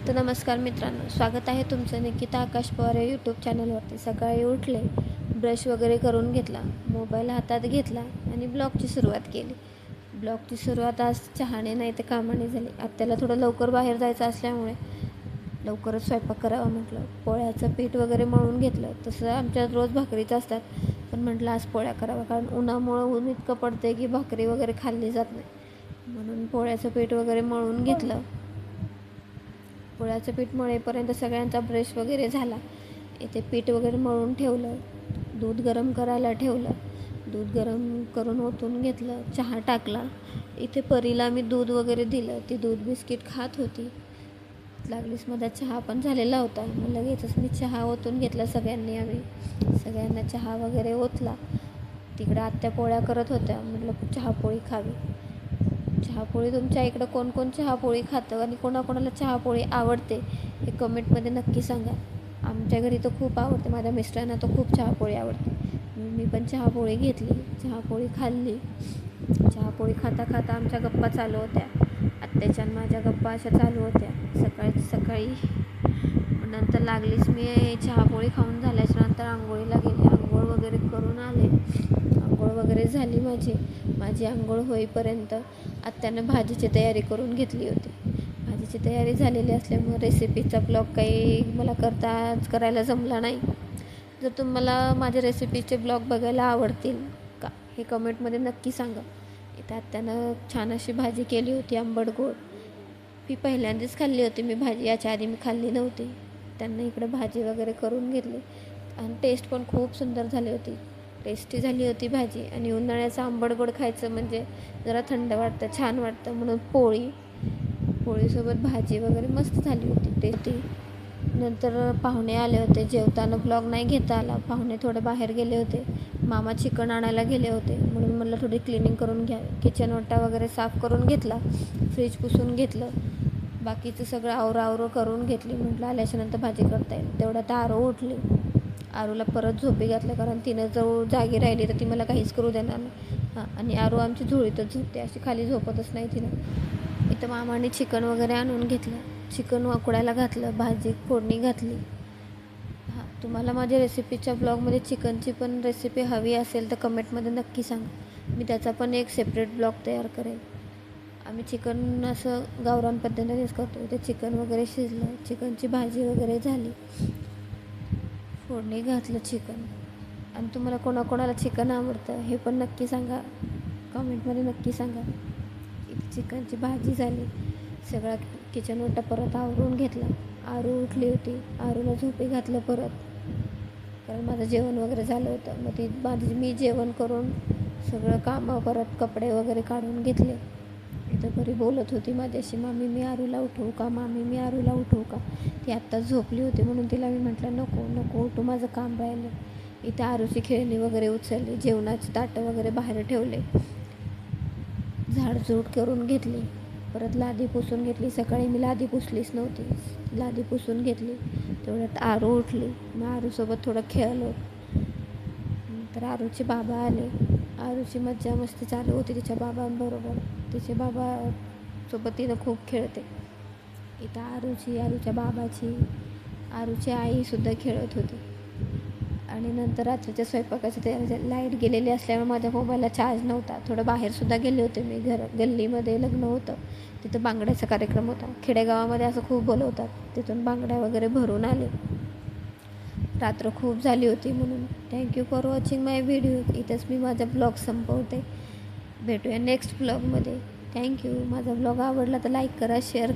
तर नमस्कार मित्रांनो, स्वागत आहे तुमचं निकिता आकाश पवार या यूट्यूब चॅनलवरती. सकाळी उठले, ब्रश वगैरे करून घेतला, मोबाईल हातात घेतला आणि ब्लॉगची सुरुवात केली. ब्लॉगची सुरुवात आज चहाने नाही तर कामाने झाली. आत्याला थोडं लवकर बाहेर जायचं असल्यामुळे लवकरच स्वयंपाक करावा म्हटलं. पोळ्याचं पीठ वगैरे मळून घेतलं. तसं आमच्यात रोज भाकरीच असतात, पण म्हटलं आज पोळ्या करावा, कारण उन्हामुळं ऊन इतकं पडते की भाकरी वगैरे खाल्ली जात नाही. म्हणून पोळ्याचं पीठ वगैरे मळून घेतलं. पोळ्याचं पीठ मळेपर्यंत सगळ्यांचा ब्रश वगैरे झाला. इथे पीठ वगैरे मळून ठेवलं, दूध गरम करायला ठेवलं. दूध गरम करून ओतून घेतलं, चहा टाकला. इथे परीला मी दूध वगैरे दिलं, ती दूध बिस्किट खात होती. लागलीच माझा चहा पण झालेला होता. मग लगेचच मी चहा ओतून घेतला. सगळ्यांना चहा वगैरे ओतला. तिकडं आत्या पोळ्या करत होत्या. म्हटलं चहापोळी खावी. चहापोळी तुमच्या इकडं कोण कोण चहापोळी खातं आणि कोणाकोणाला चहापोळी आवडते हे कमेंटमध्ये नक्की सांगा. आमच्या घरी तर खूप आवडते, माझ्या मिस्टरांना तर खूप चहापोळी आवडते. मी पण चहापोळी घेतली, चहापोळी खाल्ली. चहापोळी खाता खाता आमच्या गप्पा चालू होत्या. आत्याच्या आणि माझ्या गप्पा अशा चालू होत्या सकाळी. नंतर लागलीच मी चहापोळी खाऊन झाल्याच्या नंतर आंघोळीला गेले. आंघोळ वगैरे करून आले. आंघोळ वगैरे झाली माझी आंघोळ होईपर्यंत आत्यानं भाजीची तयारी करून घेतली होती. भाजीची तयारी झालेली असल्यामुळे रेसिपीचा ब्लॉग काही मला करायला जमला नाही. जर तुम्हाला माझ्या रेसिपीचे ब्लॉग बघायला आवडतील का हे कमेंटमध्ये नक्की सांगा. इथे आत्यानं छान अशी भाजी केली होती, आंबट गोड. मी पहिल्यांदाच खाल्ली होती भाजी, याच्या आधी मी खाल्ली नव्हती. त्यांना इकडं भाजी वगैरे करून घेतली आणि टेस्ट पण खूप सुंदर झाली होती, टेस्टी झाली होती भाजी. आणि उन्हाळ्याचं आंबट गोड खायचं म्हणजे जरा थंड वाटतं, छान वाटतं, म्हणून पोळीसोबत भाजी वगैरे मस्त झाली होती, टेस्टी. नंतर पाहुणे आले होते. जेवताना ब्लॉग नाही घेता आला, पाहुणे थोडे बाहेर गेले होते. मामा चिकन आणायला गेले होते, म्हणून मला थोडी क्लिनिंग करून घ्यावी. किचन ओटा वगैरे साफ करून घेतला, फ्रीज पुसून घेतलं, बाकीचं सगळं आवरं करून घेतली. म्हटलं आल्याच्यानंतर भाजी करता येईल. तेवढ्यात आरू उठली. आरूला परत झोपी घातलं, कारण तिनं जर जागी राहिली तर ती मला काहीच करू देणार नाही. आणि आरू आमची झोळीतच झोपते, अशी खाली झोपतच नाही तिनं. इथं मामाने चिकन वगैरे आणून घेतलं, चिकन वाकडायला घातलं, भाजी फोडणी घातली. तुम्हाला माझ्या रेसिपीच्या ब्लॉगमध्ये चिकनची पण रेसिपी हवी असेल तर कमेंटमध्ये नक्की सांगा. मी त्याचा पण एक सेपरेट ब्लॉग तयार करेल. आम्ही चिकन असं गावरान पद्धतीनेच करतो. ते चिकन वगैरे शिजलं, चिकनची भाजी वगैरे झाली, फोडणी घातलं चिकन. आणि तुम्हाला कोणाकोणाला चिकन आवडतं हे पण नक्की सांगा, कमेंटमध्ये नक्की सांगा. चिकनची भाजी झाली, सगळा किचन ओटा परत आवरून घेतला. आरू उठली होती, आरूला झोपी घातलं परत, कारण माझं जेवण वगैरे झालं होतं. मग मी जेवण करून सगळं कामं परत कपडे वगैरे काढून घेतले. इथं बरी बोलत होती माझ्याशी, मामी मी आरूला उठवू का, मामी मी आरूला उठवू का. ती आत्ता झोपली होती, म्हणून तिला मी म्हटलं नको उठू, माझं काम राहिलं. इथे आरूची खेळणी वगैरे उचलली, जेवणाची ताटं वगैरे बाहेर ठेवले, झाडझूड करून घेतली, परत लादी पुसून घेतली. सकाळी मी लादी पुसलीच नव्हती, लादी पुसून घेतली. तेवढ्यात आरू उठली. मग आरूसोबत थोडं खेळलो. नंतर आरूचे बाबा आले. आरूची मज्जा मस्ती चालू होती तिच्या बाबांबरोबर. तिचे बाबासोबत तिनं खूप खेळते. इथं आरूच्या बाबाची, आरूची आईसुद्धा खेळत होती. आणि नंतर रात्रीच्या स्वयंपाकाची तयारी. लाईट गेलेली असल्यामुळे माझ्या मोबाईलला चार्ज नव्हता. थोडं बाहेरसुद्धा गेले होते मी, गल्लीमध्ये लग्न होतं, तिथं बांगड्याचा कार्यक्रम होता. खेडेगावामध्ये असं खूप बोलवतात, तिथून बांगड्या वगैरे भरून आले. रात्र खूप झाली होती म्हणून. Thank you for watching my video. इथंच मी माझा ब्लॉग संपवते. भेटूया नेक्स्ट ब्लॉगमध्ये. थँक्यू. माझा ब्लॉग आवडला तर लाईक करा, शेअर